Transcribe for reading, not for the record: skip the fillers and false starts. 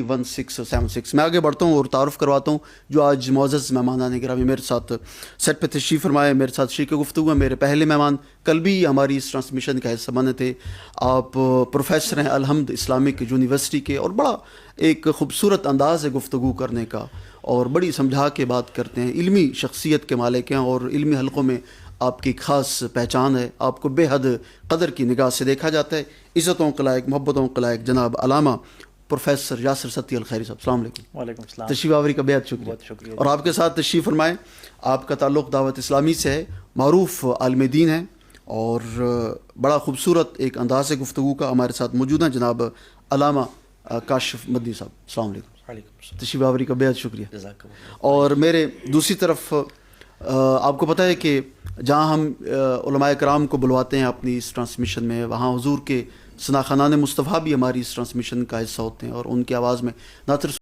1676 میں آگے بڑھتا ہوں اور تعارف کرواتا ہوں جو آج معزز مہمانان گرامی میرے ساتھ سیٹ پہ تشریف فرمائے، میرے ساتھ شریک گفتگو ہے۔ میرے پہلے مہمان کل بھی ہماری اس ٹرانسمیشن کا حصہ بنے تھے، آپ پروفیسر ہیں الحمد اسلامک یونیورسٹی کے، اور بڑا ایک خوبصورت انداز ہے گفتگو کرنے کا اور بڑی سمجھا کے بات کرتے ہیں، علمی شخصیت کے مالک ہیں اور علمی حلقوں میں آپ کی خاص پہچان ہے، آپ کو بے حد قدر کی نگاہ سے دیکھا جاتا ہے۔ عزتوں کے لائق، محبتوں کے لائق جناب علامہ پروفیسر یاسر ستی الخیری صاحب، السلام علیکم۔ وعلیکم السلام۔ تشریف آوری کا بہت شکریہ۔ بہت شکریہ۔ اور آپ کے ساتھ تشریف فرمائیں، آپ کا تعلق دعوت اسلامی سے ہے، معروف عالم دین ہیں اور بڑا خوبصورت ایک انداز گفتگو کا ہمارے ساتھ موجود ہیں جناب علامہ کاشف مدنی صاحب، السلام علیکم۔ وعلیکم السلام۔ تشریف آوری کا بہت شکریہ۔ جزاک اللہ۔ اور میرے دوسری طرف آپ کو پتہ ہے کہ جہاں ہم علماء کرام کو بلواتے ہیں اپنی اس ٹرانسمیشن میں، وہاں حضور کے ثنا خانان مصطفیٰ بھی ہماری اس ٹرانسمیشن کا حصہ ہوتے ہیں اور ان کی آواز میں نہ صرف